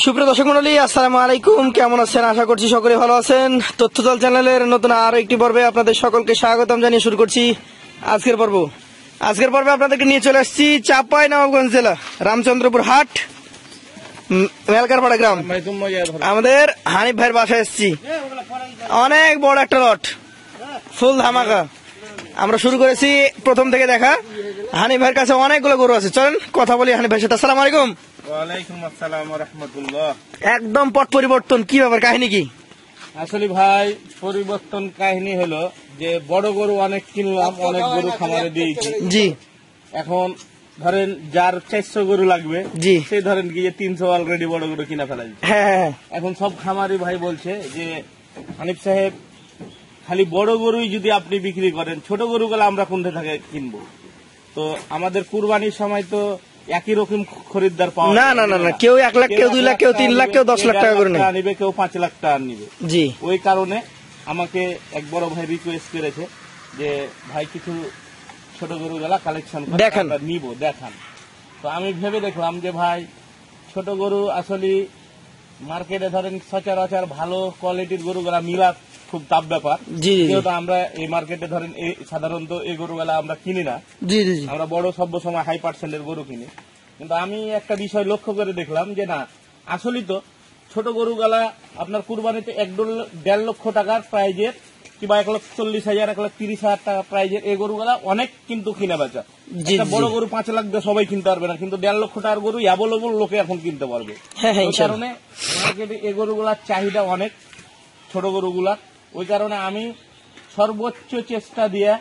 সুপ্রিয় দর্শক মন্ডলী, আসসালামু আলাইকুম। কেমন আছেন? আশা করছি সকলে ভালো আছেন। তথ্যদল চ্যানেলের নতুন আরো একটি পর্বে আপনাদের সকলকে স্বাগতম জানিয়ে শুরু করছি আজকের পর্বে আপনাদেরকে নিয়ে চলে আসছি চাঁপাইনবাবগঞ্জ জেলা রামচন্দ্রপুর হাট, মেলকারপাড়া গ্রাম। আমাদের হানিফ ভাইয়ের বাসায় এসেছি। অনেক বড় একটা লট, ফুল ধামাকা। আমরা শুরু করেছি প্রথম থেকে দেখা। হানিফ ভাইয়ের কাছে অনেকগুলো গরু আছে, চলেন কথা বলি হানিফ ভাইয়ের সাথে। আসসালামু আলাইকুম। ওয়ালাইকুম আসসালাম ওয়া রাহমাতুল্লাহ। একদম পট পরিবর্তন, কি ব্যাপার, কাহিনী কি? আসলে ভাই পরিবর্তন কাহিনী হলো যে বড় গরু অনেক কিনলাম, অনেক গরু খামারে দিয়েছি। জি। এখন ধরেন যার 400 গরু লাগবে, জি, সেই ধরেন কি যে 300 অলরেডি বড় গরু কিনা ফেলা যায়। হ্যাঁ। এখন সব খামারি ভাই বলছে যে হানিফ সাহেব খালি বড় গরুই যদি আপনি বিক্রি করেন, ছোট গরুগুলো আমরা কোনটা থেকে কিনবো? তো আমাদের কুরবানির সময় তো একই রকম খরিদ্দার পাওয়া না না না না, কেউ 1 লাখ, কেউ 2 লাখ, কেউ 3 লাখ, কেউ 10 লাখ টাকা করে নিবে, কেউ 5 লাখ টাকা নিবে। জি। ওই কারণে আমাকে এক বড় ভাই রিকোয়েস্ট করেছে যে ভাই কিছু ছোট গরুগুলা কালেকশন করে দেখান, নিব, দেখান। তো আমি ভেবে দেখলাম যে ভাই ছোট গরু আসলে মার্কেটে ধরেন সচরাচর ভালো কোয়ালিটির গরুগুলা মিলা খুব টাফ ব্যাপার। যেহেতু আমরা এই মার্কেটে ধরেন সাধারণত এই গরুগুলা আমরা কিনি না। জি, আমরা বড় সভ্য সময় হাই পার্সেন্টের গরু কিনি। কিন্তু আমি একটা বিষয় লক্ষ্য করে দেখলাম যে না, আসলেই তো ছোট গরুগুলা আপনার কুরবানিতে 1.5 লক্ষ টাকার প্রাইজের কিংবা 1,40,000, 1,30,000 টাকা প্রাইজের এই গরুগুলা অনেক কিন্তু কিনা বেচা। বড় গরু 5 লাখ দিয়ে সবাই কিনতে পারবে না, কিন্তু 1.5 লক্ষ টাকার গরু অ্যাভেলেবল লোকে এখন কিনতে পারবে। এই কারণে মার্কেটে এই গরুগুলার চাহিদা অনেক, ছোট গরুগুলা। ওই কারণে আমি সর্বোচ্চ চেষ্টা দিয়ে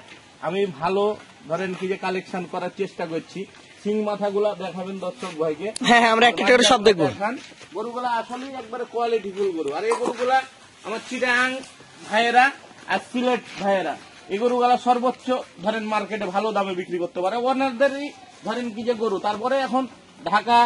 আমি ভালো ধরেন কি যে কালেকশন করার চেষ্টা করছি। সিং মাথাগুলা দেখাবেন দর্শক ভাইকে। হ্যাঁ, আমরা একটা করে সব দেখবো। গরুগুলা আসলে একবারে কোয়ালিটিফুল গরু। আর এই গরুগুলা আমার চিটাং ভাইয়েরা আর সিলেট ভাইয়েরা এই গরুগুলা সর্বোচ্চ ধরেন মার্কেটে ভালো দামে বিক্রি করতে পারে। ওনাদেরই ধরেন কি যে গরু, তারপরে এখন ঢাকা,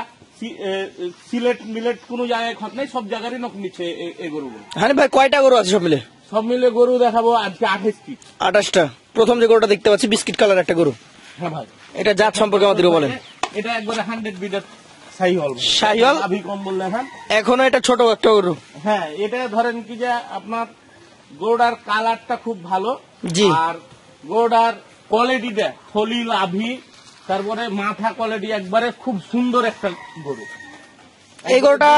সিলেট মিলেট কোন জায়গায় খত নেই, সব জায়গারই নক নিচ্ছে এই গরুগুলো। হ্যাঁ ভাই, কয়টা গরু আছে সব মিলে? গরু দেখাবো আজকে 28টা। প্রথম যে গরুটা দেখতে পাচ্ছি বিস্কিট কালার একটা গরু। হ্যাঁ ভাই, এটা জাত সম্পর্কে আমাদের বলেন। এটা একবারে 100 বিটার শাহিওয়াল। আভি কম্বল দেখান। এখনো এটা ছোট একটা গরু। হ্যাঁ, এটা ধরেন কি যে আপনার গরুটার কালারটা খুব ভালো। জি। আর গরুটার কোয়ালিটিটা থলিল আভি, তারপরে মাথা কোয়ালিটি একবারে খুব সুন্দর একটা গরু। এই গরুটা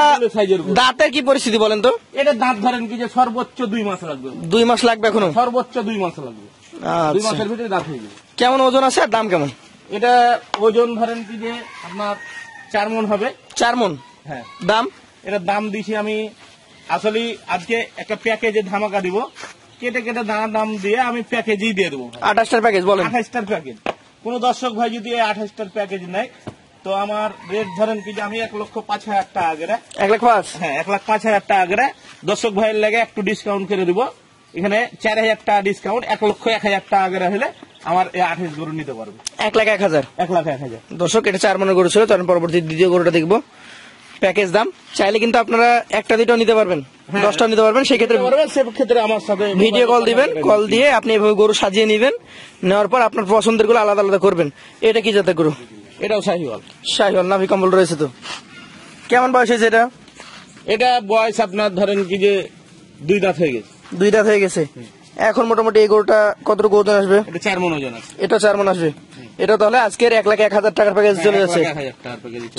দাঁতের কি পরিস্থিতি বলেন তো? এটা দাঁত ধরেন কি যে সর্বোচ্চ 2 মাস লাগবে। 2 মাস লাগবে এখনো? সর্বোচ্চ 2 মাস লাগবে। 2 মাসের ভিতরে দাঁত হয়ে যাবে। কেমন ওজন আছে আর দাম কেমন? এটা ওজন ধরেন কি যে আপনার 4 মণ হবে। 4 মণ? হ্যাঁ। দাম? এটা দাম দিছি আমি আসলে আজকে একটা প্যাকেজে ধামাকা দিব, কেটে কেটে দাম দিয়ে আমি প্যাকেজই দিয়ে দেবো। 28টার প্যাকেজ বলেন। 28টার প্যাকেজ। কোন দর্শক ভাই যদি 28টার প্যাকেজ নেয় তো আমার রেট ধরেন কি যে আমি 1,05,000 টাকা করে। 1,05,000? হ্যাঁ, 1,05,000 টাকা করে দর্শক ভাইয়ের লেগে একটু ডিসকাউন্ট করে দিব। এখানে 4,000 টাকা ডিসকাউন্ট, 1,01,000 টাকা করে হলে আমার এই 28 গরু নিতে পারবে। 1,01,000? 1,01,000। দর্শক, এটা 4 মণের গরু ছিল। তার পরবর্তী দ্বিতীয় গরুটা দেখবো। প্যাকেজ দাম চাইলে কিন্তু আপনারা 1টা 2টাও নিতে পারবেন, 10টাও নিতে পারবেন। সেই ক্ষেত্রে আমার সাথে ভিডিও কল দিবেন, কল দিয়ে আপনি এভাবে গরু সাজিয়ে নিবেন। নেওয়ার পর আপনার পছন্দের গুলো আলাদা আলাদা করবেন। এটা কি জাতের গরু? এটাও শাহিওয়াল। নাভি কম্বল রয়েছে তো। কেমন বয়স হয়েছে এটা? এটা বয়স আপনার ধরেন কি যে 2 দাঁত হয়ে গেছে। 2 দাঁত হয়ে গেছে। এখন মোটামুটি এই গরুটা কতটুকু ওজন আসবে? এটা 4 মণ ওজন আছে। এটা 4 মণ আসবে। এটা তাহলে আজকের 1,01,000 টাকার প্যাকেজ চলে যাচ্ছে।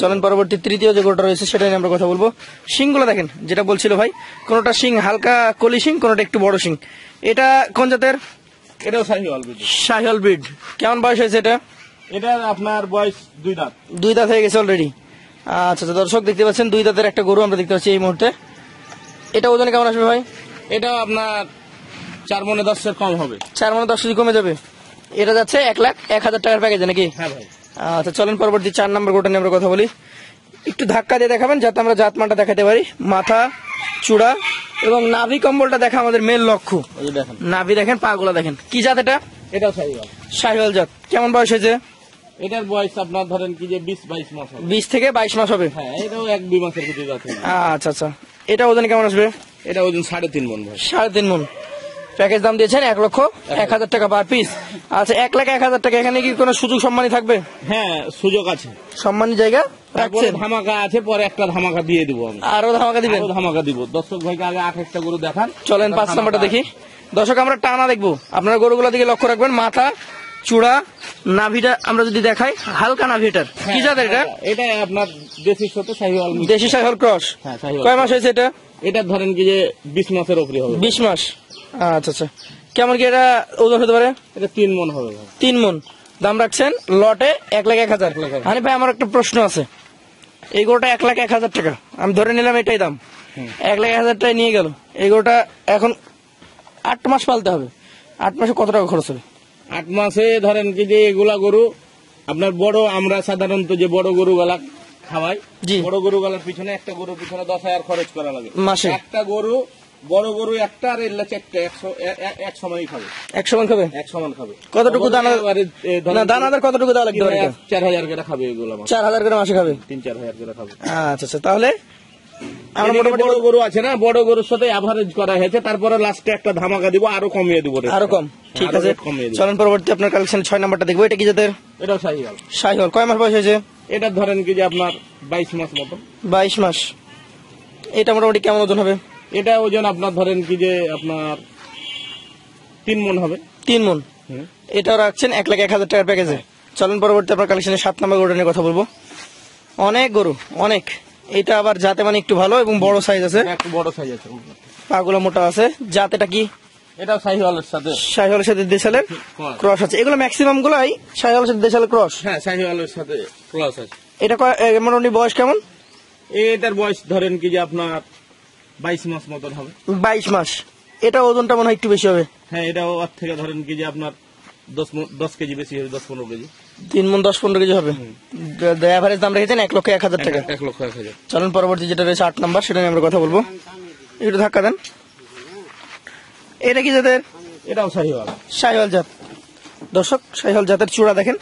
চলেন পরবর্তী তৃতীয় যে গরুটা রয়েছে সেটা নিয়ে আমরা কথা বলবো। শিংগুলো দেখেন, যেটা বলছিল ভাই, কোনটা শিং হালকা কলি শিং, কোনটা একটু বড় শিং। এটা কোন জাতের? এটাও শাহিওয়াল ব্রিড। শাহিওয়াল ব্রিড। কেমন বয়স হয়েছে এটা? এটা আপনার বয়স 2 দাঁত। 2 দাঁত হয়ে গেছে অলরেডি। আচ্ছা, দর্শক দেখতে পাচ্ছেন 2 দাঁতের একটা গরু আমরা দেখতে পাচ্ছি এই মুহূর্তে। এটা ওজনে কেমন আসবে ভাই? এটা আপনার 4 মণে 10 কম হবে। 4 মণে 10 কমে যাবে। এটা যাচ্ছে 1,01,000 টাকার প্যাকেজে নাকি? হ্যাঁ ভাই। আচ্ছা, চলেন পরবর্তী 4 নম্বর গরুটা নিয়ে আমরা কথা বলি। একটু ধাক্কা দিয়ে দেখাবেন যাতে আমরা জাতমানটা দেখাতে পারি। মাথা, চূড়া এবং নাভি কম্বলটা দেখা আমাদের মেন লক্ষ্য। দেখেন নাভি দেখেন, পা গুলা দেখেন। কি জাত এটা? এটাও শাহিওয়াল। শাহিওয়াল জাত। কেমন বয়স হয়েছে? এটার বয়স আপনার ধরেন কি যে 20-22 মাস হবে। 20 থেকে 22 মাস হবে। হ্যাঁ, এটাও 1-2 মাসের ভিতরে আছে। আচ্ছা, এটা ওজন কেমন আসবে? এটা ওজন 3.5 মণ ভাই। 3.5 মণ। প্যাকেজ দাম দিয়েছেন 1,01,000 টাকা পার পিস। আচ্ছা, 1,01,000 টাকা, এখানে কি কোনো সুযোগ সম্মানী থাকবে? হ্যাঁ, সুযোগ আছে, সম্মানী জায়গা তারপরে রাখছেন? ধামাকা আছে, পরে একটা ধামাকা দিয়ে দিব আমি, আরো ধামাকা দিবেন? আরো ধামাকা দিব। দর্শক ভাইকে আগে 28টা গরু দেখান। চলেন 5 নাম্বারটা দেখি। দর্শক, আমরা টানা দেখবো, আপনারা গরুগুলোর দিকে লক্ষ্য রাখবেন। মাথা, চূড়া, নাভিটা আমরা যদি দেখাই, হালকা নাভিটার কি জাতের এটা? এটা আপনার দেশির সাথে শাহিওয়াল মিক্স। দেশি শাহিওয়াল ক্রস। হ্যাঁ, শাহিওয়াল। কয় মাস হয়েছে এটা? এটা ধরেন কি যে 20 মাসের উপরে হবে। 20 মাস। আচ্ছা আচ্ছা, কেমন কি এটা ওজন হতে পারে? এটা 3 মণ হবে ভাই। 3 মণ। দাম রাখছেন লটে 1,01,000। হানি ভাই, আমার একটা প্রশ্ন আছে। এই গরুটা 1,01,000 টাকা, আমি ধরে নিলাম এটাই দাম, 1,01,000 টাকায় নিয়ে গেল। এই গরুটা এখন 8 মাস পালতে হবে। 8 মাসে কত টাকা খরচ হবে? 8 মাসে ধরেন কি যে এগুলা গরু আপনার বড়, আমরা সাধারণত যে বড় গরু গুলা খাওয়াই, জি। বড় গরু গুলার পিছনে একটা গরুর পিছনে 10,000 খরচ করা লাগে মাসে। একটা গরু, বড় গরু একটা, আর এগুলা 4টা এক সময়ই খাবে, 1 সমান খাবে? এক সমান খাবে। কতটুকু দানা? না, দানাদার কতটুকু দেওয়া লাগতে পারে? 4,000 করে খাবে এগুলো, 4,000 করে মাসে খাবে? 3-4,000 করে খাবে। আচ্ছা আচ্ছা, তাহলে আমরা এদিকে মোটামুটি বড় গরু আছে না, বড় গরুর সাথে অ্যাভারেজ করা হয়েছে, তারপরে লাস্টে একটা ধামাকা দিব, আরো কমিয়ে দিব রেটটা। আরো কম? ঠিক আরো আছে, রেট কমিয়ে দিব। চলেন পরবর্তী আপনার কালেকশন 6 নাম্বারটা দেখবো। এটা কি জাতের? এটাও শাহিওয়াল। শাহিওয়াল। কয় মাস বয়স হয়েছে? এটা ধরেন কি যে আপনার 22 মাস মতো। 22 মাস। এটা মোটামুটি কেমন ওজন হবে? এটা ওজন আপনার ধরেন কি যে আপনার 3 মণ হবে। 3 মণ। এটাও রাখছেন 1,01,000 টাকার প্যাকেজে। চলেন পরবর্তী আপনার কালেকশনে 7 নাম্বার গরুটা নিয়ে কথা বলবো। অনেক গরু, অনেক। এটা আবার জাতে মানে একটু ভালো এবং বড় সাইজ আছে, এটা একটু বড় সাইজ আছে। পাগুলো মোটা আছে। জাত এটা কি? এটাও শাহিওয়ালের সাথে শাহিওয়ালের সাথে দেশালের ক্রস আছে। এগুলো ম্যাক্সিমাম গুলাই শাহিওয়ালের সাথে দেশালের ক্রস। হ্যাঁ, শাহিওয়ালের সাথে ক্রস আছে। এটা মোটামুটি বয়স কেমন? এটার বয়স ধরেন কি যে আপনার 22 মাস মতন হবে। 22 মাস। এটা ওজনটা মনে হয় একটু বেশি হবে। হ্যাঁ, এটাও ওর থেকে ধরেন কি যে আপনার 10 কেজি বেশি হবে, 10-15 কেজি। 3 মণ 10-15 কেজি হবে। এভারেজ দাম রেখেছেন 1,01,000 টাকা। 1,01,000। চলেন পরবর্তী যেটা রয়েছে 8 নাম্বার, সেটা নিয়ে আমরা কথা বলবো। একটু ধাক্কা দেন। এটা কি জাতের? এটাও শাহিওয়াল। শাহিওয়াল জাত। দর্শক, শাহিওয়াল জাতের চূড়া দেখেন,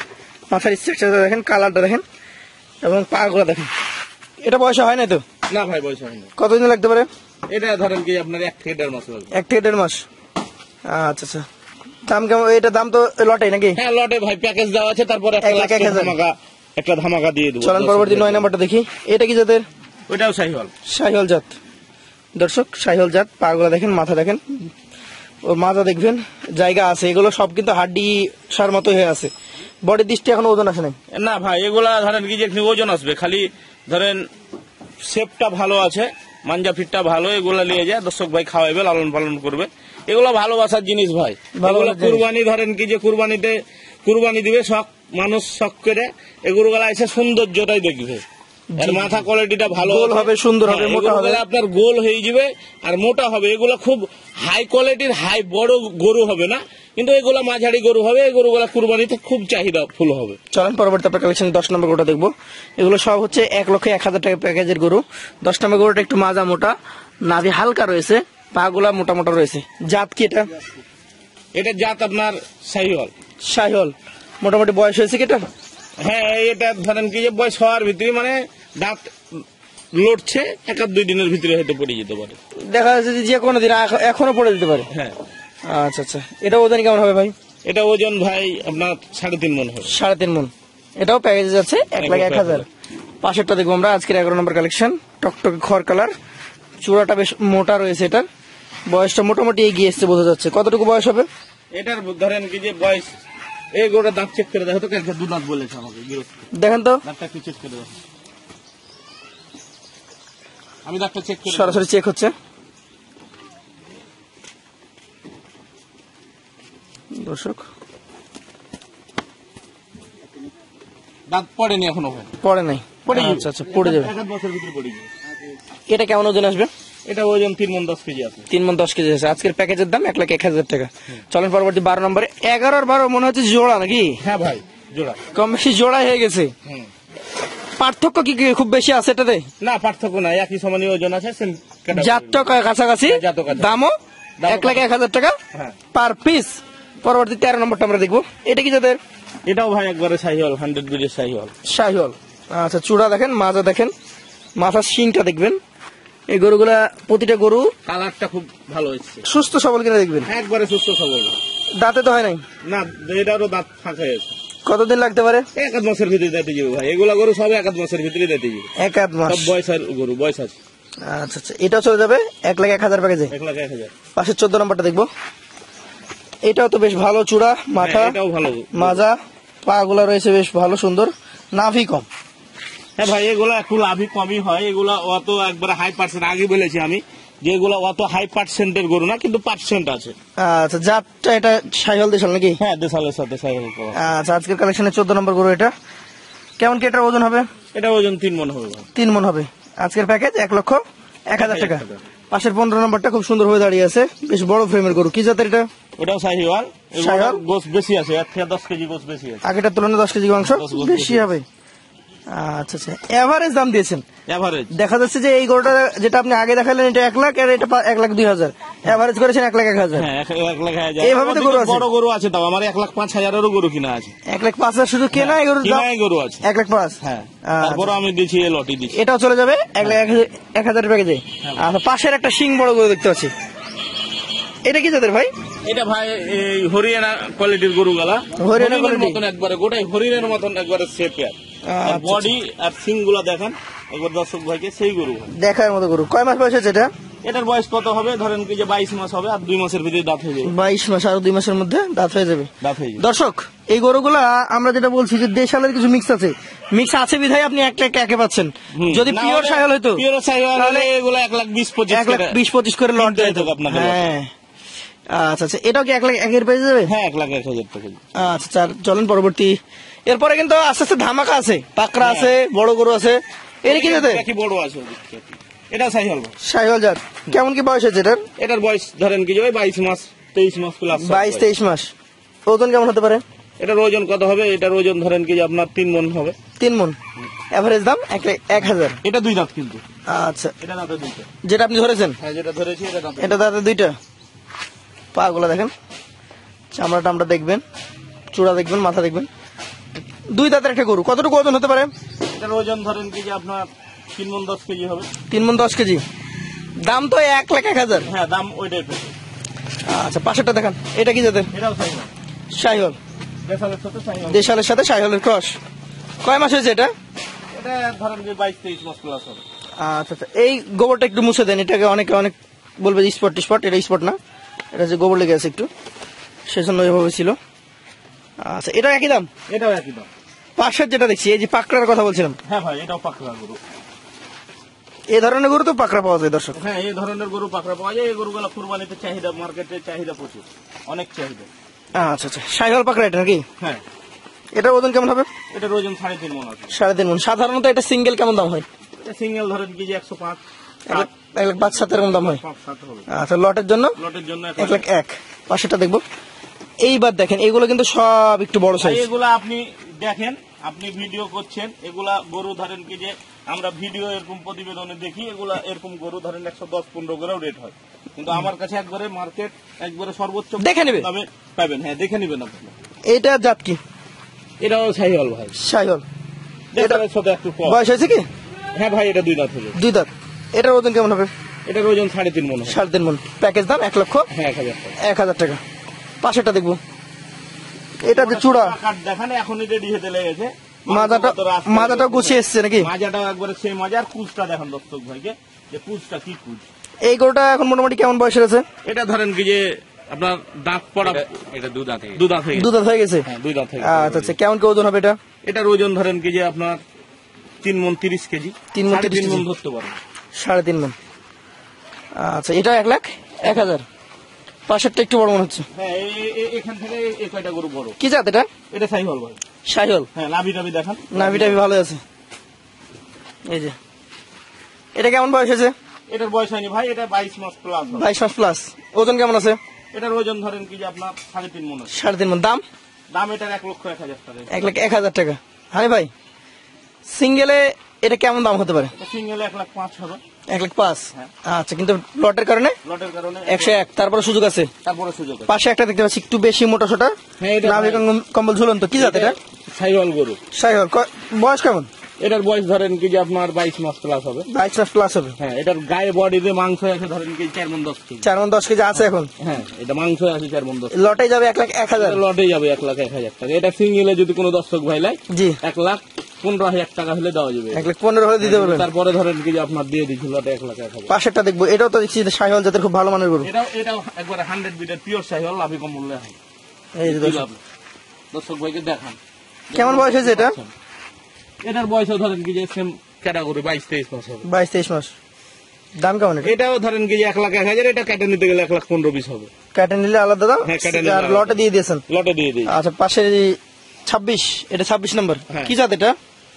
মাথার স্ট্রাকচারটা দেখেন, কালারটা দেখেন এবং পা গুলা দেখেন। এটা বয়স হয় না তো? না ভাই, বয়স হয় না। কতদিন লাগতে পারে? এটা ধরেন কি আপনার 1 থেকে 1.5 মাস লাগবে। 1 থেকে 1.5 মাস। আচ্ছা আচ্ছা, দাম কেমন? এটা দাম তো লটে নাকি? হ্যাঁ, লটে ভাই প্যাকেজ দেওয়া আছে, তারপরে একটা 1,01,000 একটা ধামাকা দিয়ে দেবো। চলেন পরবর্তী 9 নাম্বারটা দেখি। এটা কি জাতের? ওইটাও শাহিওয়াল। শাহিওয়াল জাত। দর্শক, শাহিওয়াল জাত। পা গুলা দেখেন, মাথা দেখেন, ওর মাথা দেখবেন, জায়গা আছে। এগুলো সব কিন্তু হাড্ডি সার মতো হয়ে আছে। বডির দৃষ্টি এখন ওজন আসে নাই। না ভাই, এগুলা ধরেন কি যে ওজন আসবে, খালি ধরেন শেপটা ভালো আছে, মাঞ্জা ফিটটা ভালো, এগুলা নিয়ে যায় দর্শক ভাই খাওয়াইবে, লালন পালন করবে। এগুলো ভালোবাসার জিনিস ভাই। এগুলো কুরবানি, ধরেন কি যে কুরবানিতে কুরবানি দিবে, শখ মানুষ শখ করে এগুলোগুলা এসে সৌন্দর্যটাই দেখবে। আর মাথা কোয়ালিটিটা ভালো হবে, সুন্দর হবে, মোটা হবে। আপনার গোল হয়ে যাবে আর মোটা হবে। এগুলো খুব হাই কোয়ালিটির, হাই বড় গরু হবে না, কিন্তু এগুলা মাঝারি গরু হবে। এই গরুগুলা কুরবানিতে খুব চাহিদা ফুল হবে। চলেন পরবর্তী আপনার কালেকশন 10 নম্বর গরুটা দেখবো। এগুলো সব হচ্ছে 1,01,000 টাকা প্যাকেজের গরু। 10 নম্বর গরুটা একটু মাজা মোটা, নাভি হালকা রয়েছে, পা গুলা মোটা মোটা রয়েছে। জাত কি এটা? এটা জাত আপনার শাহিওয়াল। শাহিওয়াল। মোটামুটি বয়স হয়েছে কি এটা? হ্যাঁ, এটা ধরেন কি যে বয়স হওয়ার ভিতরে মানে দাঁত লড়ছে, 1-2 দিনের ভিতরে হয়তো পড়ে যেতে পারে। দেখা যাচ্ছে যে কোনো দিন এখনো পড়ে যেতে পারে। হ্যাঁ। আচ্ছা আচ্ছা, এটা ওজন কেমন হবে ভাই? এটা ওজন ভাই আপনার 3.5 মণ হবে। 3.5 মণ। এটাও প্যাকেজে যাচ্ছে 1,01,000। পাশেরটা দেখবো আমরা, আজকের 11 নম্বর কালেকশন। টকটকে খড় কালার, চূড়াটা বেশ মোটা রয়েছে। এটার বয়সটা মোটামুটি এগিয়ে এসছে বোঝা যাচ্ছে। কতটুকু বয়স হবে এটার? ধরেন কি যে বয়স, এই গোটা দাঁত চেক করে দেখো তো, কালকে 2 দাঁত বলেছে আমাকে। দেখেন তো, দাঁতটা একটু চেক করে দেখো। আমি দাঁতটা চেক করে সরাসরি চেক হচ্ছে। দর্শক, দাঁত পড়েনি এখনো ভাই। পড়ে নাই? পড়ে যাবে। আচ্ছা আচ্ছা, পড়ে যাবে। 1 বছর ভিতরে পড়ে যাবে। এটা কেমন ওজন আসবে? এটা ওজন 3 মণ 10 কেজি আছে। 3 মণ 10 কেজি আছে। আজকের প্যাকেজের দাম 1,01,000 টাকা। চলেন পরবর্তী 12 নম্বরে। 11 আর 12 মনে হচ্ছে জোড়া নাকি? হ্যাঁ ভাই, জোড়া। কম বেশি জোড়া হয়ে গেছে। পার্থক্য কি খুব বেশি আছে এটাতে? না, পার্থক্য নাই, একই সমানই ওজন আছে। জাতটা কাছাকাছি, জাতও কাছাকাছি। দামও 1,01,000 টাকা হ্যাঁ। Per piece. পরবর্তী 13 নম্বরটা আমরা দেখবো। এটা কি জাতের? এটাও ভাই একবারে শাহিওয়াল, 100 ব্রিডের শাহিওয়াল। শাহিওয়াল। আচ্ছা, চূড়া দেখেন, মাজা দেখেন, মাথার শিংটা দেখবেন, এই গরুগুলা প্রতিটা গরু কালারটা খুব ভালো হচ্ছে, সুস্থ সবল কিনা দেখবেন। একবারে সুস্থ সবল। দাঁতে তো হয় নাই না, এটারও দাঁত ফাঁকা হয়েছে। কতদিন লাগতে পারে? এক আধ মাসের ভিতরে দিতে যাবো ভাই, এগুলা গরু সব এক আধ মাসের ভিতরে দিতে যাবো। এক আধ মাস সব বয়সের গরু, বয়স আছে। আচ্ছা আচ্ছা, এটাও চলে যাবে 1,01,000 প্যাকেজে। 1,01,000। পাশের 14 নম্বরটা দেখবো। এটাও তো বেশ ভালো, চূড়া, মাথা, এটাও ভালো, মাজা, পা গুলা রয়েছে বেশ ভালো সুন্দর, নাভি কম। হ্যাঁ ভাই, এগুলা একটু লাভই কমই হয়। এগুলা অত একবারে হাই পার্সেন্ট, আগে বলেছি আমি যে এগুলা অত হাই পার্সেন্টের গরু না, কিন্তু পার্সেন্ট আছে। আচ্ছা, জাতটা এটা শাহিওয়াল দেশাল নাকি? হ্যাঁ, দেশালের সাথে সাইকেল করা। আচ্ছা, আজকের কালেকশনে 14 নম্বর গরু এটা। কেমন কি এটার ওজন হবে? এটা ওজন 3 মণ হবে ভাই। 3 মণ হবে। আজকের প্যাকেজ 1,01,000 টাকা। পাশের 15 নম্বরটা খুব সুন্দর হয়ে দাঁড়িয়ে আছে, বেশ বড় ফ্রেমের গরু। কি জাতের এটা? ওটাও শাহিওয়াল। শাহিওয়াল? গোস বেশি আছে, 1 থেকে 10 কেজি গোস বেশি আছে। আগেটার তুলনায় 10 কেজি মাংস 10 গোস বেশি হবে। আচ্ছা আচ্ছা, এভারেজ দাম দিয়েছেন। এভারেজ দেখা যাচ্ছে যে এই গরুটা যেটা আপনি আগে দেখালেন এটা 1 লাখ, আর এটা 1,02,000। এভারেজ করেছেন 1,01,000। হ্যাঁ, 1,01,000। এইভাবে তো গরু আছে। বড় গরু আছে, তাও আমার 1,05,000-এরও গরু কিনা আছে। 1,05,000 শুধু কেনা এই গরুর দাম? কিনাই গরু আছে। 1,05,000। হ্যাঁ, আচ্ছা। তারপরে আমি দিচ্ছি এই লটি দিচ্ছি। এটাও চলে যাবে 1,01,000 প্যাকেজে। আচ্ছা, পাশের একটা শিং বড় গরু দেখতে পাচ্ছি, এটা কি জাতের ভাই? এটা ভাই এই হরিয়ানা কোয়ালিটির গরু গলা, হরিয়ানা হরিণের quality? মতন একবারে, গোটাই হরিণের মতন একবারে শেপের। আচ্ছা, বডি আর সিং গুলা দেখেন একবার দর্শক ভাইকে, সেই গরু। দেখার মতো গরু। কয় মাস বয়স হয়েছে এটা? এটার বয়স কত হবে? ধরেন কি যে 22 মাস হবে, আর 2 মাসের ভিতরে দাঁত হয়ে যাবে। 22 মাস, আর 2 মাসের মধ্যে দাঁত হয়ে যাবে। দাঁত হয়ে যাবে। দর্শক, এই গরুগুলা আমরা যেটা বলছি যে দেশালের কিছু মিক্স আছে, মিক্স আছে বিধায় আপনি একটা একে পাচ্ছেন। যদি না পিওর হলে- শাহিওয়াল হইতো পিওর শাহিওয়াল তাহলে হলে এগুলো 1,20,25 1,20,25 করে লট কিনতে যেত হতো আপনাকে। হ্যাঁ। আচ্ছা আচ্ছা, এটাও কি 1,01,000 পেয়ে যাবে? হ্যাঁ, 1,01,000 টাকা। আচ্ছা স্যার, চলেন পরবর্তী। এরপরে কিন্তু আস্তে আস্তে ধামাকা আছে, পাকড়া হ্যাঁ। আছে, বড় গরু আছে। এর কি জাতে? এটা কি বড় আছে ওদিক থেকে? এটা শাহিওয়াল ভাই। শাহিওয়াল জাত। কেমন কি বয়স হয়েছে এটার? এটার বয়স ধরেন কি যে ওই 22 মাস 23 মাস প্লাস। 22-23 মাস। ওজন কেমন হতে পারে? এটার ওজন কত হবে? এটার ওজন ধরেন কি যে আপনার 3 মণ হবে। 3 মণ। এভারেজ দাম 1,01,000। এটা 2 দাঁত কিন্তু। আচ্ছা, এটা দাঁতে 2টা। যেটা আপনি ধরেছেন হ্যাঁ, যেটা ধরেছি এটা দাঁতে। এটা দাঁতে 2টা। পা গুলা দেখেন, চামড়াটা আমরা দেখবেন, চূড়া দেখবেন, মাথা দেখবেন। 2 দাঁতের একটা গরু। কতটুকু ওজন হতে পারে? এটার ওজন ধরেন কি যে আপনার 3 মণ 10 কেজি হবে। 3 মণ 10 কেজি। দাম তো 1,01,000। হ্যাঁ, দাম ওই টাইপের। আচ্ছা, পাশেরটা দেখান। এটা কি জাতের? এটাও শাহিওয়াল। শাহিওয়াল। দেশালের সাথে শাহিওয়াল। দেশালের সাথে শাহিওয়ালের ক্রস। কয় মাস হয়েছে এটা? এটা ধরেন যে 22-23 মাস প্লাস হবে। আচ্ছা আচ্ছা, এই গোবরটা একটু মুছে দেন। এটাকে অনেক বলবে স্পট, এটা স্পট না, এটা যে গোবর লেগে আছে একটু, সেজন্য এভাবে ছিল। আচ্ছা, এটা একই দাম? এটাও একই দাম। পাশের যেটা দেখছি, এই যে পাকড়ার কথা বলছিলাম, হ্যাঁ ভাই, এটাও পাকড়া গরু। এই ধরনের গরু তো পাকড়া পাওয়া যায় দর্শক। হ্যাঁ, এই ধরনের গরু পাকড়া পাওয়া যায়। এই গরুগুলো কুরবানিতে চাহিদা, মার্কেটে চাহিদা প্রচুর, অনেক চাহিদা। আচ্ছা আচ্ছা, শাহিওয়াল পাকড়া এটা নাকি? হ্যাঁ, এটার ওজন কেমন হবে? এটার ওজন 3.5 মণ আছে। 3.5 মণ। সাধারণত এটা সিঙ্গেল কেমন দাম হয়? এটা সিঙ্গেল ধরেন কি যে 105, 1,05,000 এরকম দাম হয়। 5-7 হবে। আচ্ছা, লটের জন্য লটের জন্য 1,01,000। পাশেরটা দেখবো। এইবার দেখেন, এগুলো কিন্তু সব একটু বড় সাইজ। এগুলা আপনি দেখেন, আপনি ভিডিও করছেন, এগুলা গরু ধরেন কি যে আমরা ভিডিও এরকম প্রতিবেদনে দেখি, এগুলা এরকম গরু ধরেন 110-15 করেও রেট হয়, কিন্তু আমার কাছে একবারে মার্কেট একবারে সর্বোচ্চ দেখে নেবে। দামে পাবেন। হ্যাঁ, দেখে নেবেন আপনি। এইটা জাত কি? এটাও শাহিওয়াল ভাই। শাহিওয়াল। দেশালের সাথে একটু কম। বয়স হয়েছে কি? হ্যাঁ ভাই, এটা 2 দাঁত হবে। 2 দাঁত। এটার ওজন কেমন হবে? এটার ওজন 3.5 মণ হবে। 3.5 মণ। প্যাকেজ দাম 1,01,000 হ্যাঁ, 1,000 টাকা। 1,000 টাকা। পাশেরটা দেখবো। এটা যে চূড়া, কাট দেখানে এখনই রেডি হতে লেগেছে। মাজাটা গুছিয়ে এসছে নাকি? মাজাটাও একবারে সেই মাজা। আর কুচটা দেখেন দর্শক ভাইকে, যে কুচটা কি কুচ। এই গরুটা এখন মোটামুটি কেমন বয়সের আছে? এটা ধরেন কি যে আপনার দাঁত পড়া, এটা 2 দাঁত হয়ে গেছে। 2 দাঁত হয়ে 2 গেছে। দাঁত হয়ে গেছে। হ্যাঁ, 2 দাঁত হয়ে আচ্ছা আচ্ছা, কেমন কি ওজন হবে এটা? এটার ওজন ধরেন কি যে আপনার 3 মণ 30 কেজি। 3 মণ 30 3.5 মণ কেজি। ধরতে পারেন। 3.5 মণ। আচ্ছা, এটা 1,01,000। পাশেরটা একটু বড় মনে হচ্ছে। হ্যাঁ, এখান থেকে এই কয়টা গরু বড়। কি জাত এটা? এটা শাহিওয়াল ভাই। শাহিওয়াল। হ্যাঁ, নাভি টাভি দেখান। নাভিটা ভালো আছে। এই যে, এটা কেমন বয়স হয়েছে? এটার বয়স হয়নি ভাই, এটা 22 মাস প্লাস। 22 মাস প্লাস। ওজন কেমন আছে? এটার ওজন ধরেন কি যে আপনার 3.5 মণ আছে। 3.5 মণ। দাম? দাম এটার 1,01,000 টাকা। 1,01,000 টাকা। হানি ভাই, সিঙ্গেলে এটা কেমন দাম হতে পারে? এটা সিঙ্গেল 1,05,000 হবে। 1,05,000। হ্যাঁ। আচ্ছা, কিন্তু লটের কারণে লটের কারণে 101, তারপরে সুযোগ আছে। তারপরে সুযোগ আছে। পাশে একটা দেখতে পাচ্ছি একটু বেশি মোটা সোটা, হ্যাঁ, এটা নাভি কম্বল ঝুলন্ত। কি জাত এটা? শাহিওয়াল গরু। শাহিওয়াল। বয়স কেমন? এটার বয়স ধরেন কি যে আপনার 22 মাস প্লাস হবে। 22 মাস প্লাস হবে। হ্যাঁ, এটার গায়ে বডিতে মাংস আছে ধরেন কি 4 মণ 10 কেজি। 4 মণ 10 কেজি আছে এখন। হ্যাঁ, এটা মাংস আছে 4 মণ 10। লটে যাবে 1,01,000। লটে যাবে 1,01,000 টাকা। এটা সিঙ্গেলে যদি কোনো দর্শক ভাই লাই, জি 1,15,000 টাকা হলে দেওয়া যাবে। 1,15,000 হলে দিতে পারবেন। তারপরে ধরেন কি যে আপনার দিয়ে দিচ্ছি লটে 1,01,000। পাশেরটা দেখবো, এটাও তো দেখছি শাহিওয়াল জাতের খুব ভালো মানের গরু। এটাও একবারে 100 বিটের পিওর শাহিওয়াল, লাভি কম মূল্যে হয়। এই যে দর্শক ভাইকে দেখান কেমন বয়স হয়েছে এটা? এটার বয়সও ধরেন কি যে সেম ক্যাটাগরি 22-23 মাস হবে। 22-23 মাস। দাম কেমন এটা? এটাও ধরেন কি যে 1,01,000, এটা কেটে নিতে গেলে 1,15,20 হবে। কেটে নিলে আলাদা দাম। হ্যাঁ, কেটে নিলে আর লটে দিয়ে দিয়েছেন? লটে দিয়ে দিই। আচ্ছা, পাশে 26, এটা 26 নম্বর। হ্যাঁ। কি জাত এটা?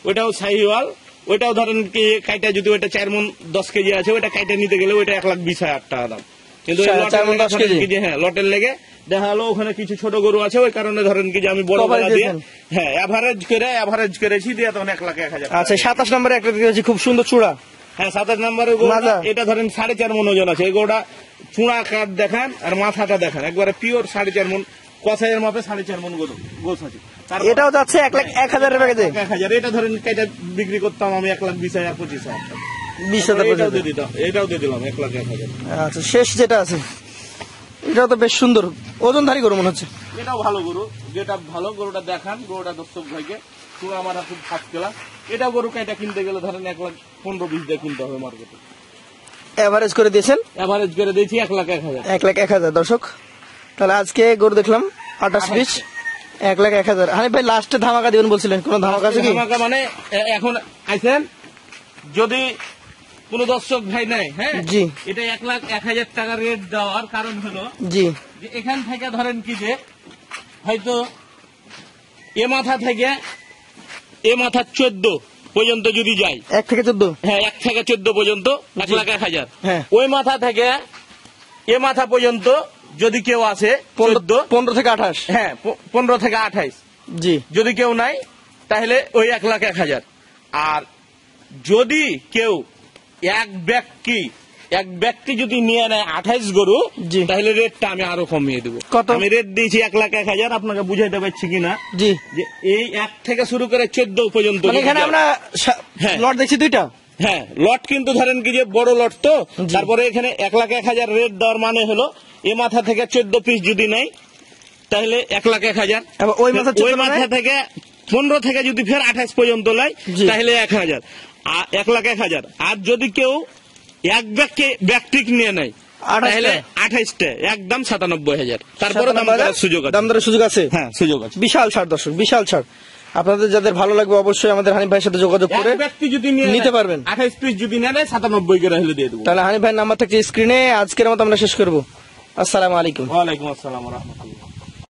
ওইটাও শাহিওয়াল, ওইটাও ধরেন কি কাইটা যদি ওইটা 4 মণ 10 কেজি আছে, ওইটা কাইটা নিতে গেলে ওইটা 1,20,000 টাকা দাম। কিন্তু 4 মণ 10 কেজি? হ্যাঁ, লটের লেগে দেখা হলো ওখানে কিছু ছোট গরু আছে, ওই কারণে ধরেন কি যে আমি বড় কভার গলা দিয়ে দিয়েছেন? হ্যাঁ অ্যাভারেজ করেছি দিয়ে তখন 1,01,000। আচ্ছা, 27 নম্বরে একটা দেখেছি খুব সুন্দর চূড়া। হ্যাঁ, 27 নম্বরের গরুটা, মাজা। এটা ধরেন 4.5 মণ ওজন আছে। এই গরুটা চূড়া কাঠ দেখান আর মাথাটা দেখান, একবারে পিওর 4.5 মণ কষাইয়ের মাপে 4.5 মণ গোছ আছে। এটাও যাচ্ছে 1,01,000 এর প্যাকেজে। 1,000, এটা ধরেন কেটে বিক্রি করতাম আমি 1,20,000 25,000 টাকা। 20,000 এটাও দিয়ে দিতাম, এটাও দিয়ে দিলাম 1,01,000। আচ্ছা, শেষ যেটা আছে এটাও তো বেশ সুন্দর ওজনধারী গরু মনে হচ্ছে। এটাও ভালো গরু, যেটা ভালো গরুটা দেখান, গরুটা দর্শক ভাইকে চূড়া মারা খুব ফার্স্ট ক্লাস। এটা গরু কাইটা কিনতে গেলে ধরেন 1,15,20 দিয়ে কিনতে হবে মার্কেটে। এভারেজ করে দিয়েছেন? এভারেজ করে দিয়েছি 1,01,000। 1,01,000 দর্শক। তাহলে আজকে গরু দেখলাম 28 পিস, 1,01,000। হানিফ ভাই লাস্টে ধামাকা দিবেন বলছিলেন, কোন ধামাকা আছে কি? ধামাকা মানে এখন আইছেন যদি কোন দর্শক ভাই নেয়, হ্যাঁ জি এটা 1,01,000 টাকা রেট দেওয়ার কারণ হলো জি যে এখান থেকে ধরেন কি যে হয়তো এ মাথা থেকে এ মাথা 14 পর্যন্ত যদি যায়, 1 থেকে 14। হ্যাঁ 1 থেকে 14 পর্যন্ত 1,01,000। হ্যাঁ। ওই মাথা থেকে এ মাথা পর্যন্ত যদি কেউ আসে 15 থেকে 28। হ্যাঁ 15 থেকে 28, জি যদি কেউ নাই তাহলে ওই 1,01,000। আর যদি কেউ এক ব্যক্তি যদি নিয়ে নেয় 28 গরু, জি। তাহলে রেটটা আমি আরো কমিয়ে দেবো। কত? আমি রেট দিয়েছি 1,01,000, আপনাকে বুঝাইতে পারছি কিনা জি। যে এই 1 থেকে শুরু করে 14 পর্যন্ত মানে এখানে যদি আমরা হ্যাঁ। লট দেখছি দুইটা। হ্যাঁ, লট কিন্তু ধরেন কি যে বড় লট তো, জি। তারপরে এখানে 1,01,000 রেট দেওয়ার মানে হলো এ মাথা থেকে 14 পিস যদি নেয় তাহলে 1,01,000। এবার ওই মাথা 14 ওই মাথা নেয়? থেকে 15 থেকে যদি ফের 28 পর্যন্ত নেয় জি। তাহলে 1,000, 1,01,000। আর যদি কেউ এক ব্যক্তি নিয়ে নেয় 28 তাহলে 28টা একদম 97,000। তারপরে দাম করার সুযোগ আছে। দাম দরের সুযোগ আছে। হ্যাঁ, সুযোগ আছে। বিশাল ছাড় দর্শক, বিশাল ছাড়। আপনাদের যাদের ভালো লাগবে অবশ্যই আমাদের হানিফ ভাইয়ের সাথে যোগাযোগ করে এক ব্যক্তি যদি নিতে পারবেন। 28 পিস যদি নেয় 97 করে হলে দিয়ে দেবো। তাহলে হানিফ ভাইয়ের নাম্বার থাকছে স্ক্রিনে। আজকের মতো আমরা শেষ করবো। আসসালামু আলাইকুম। ওয়ালাইকুম আসসালাম ওয়া রাহমাতুল্লাহ।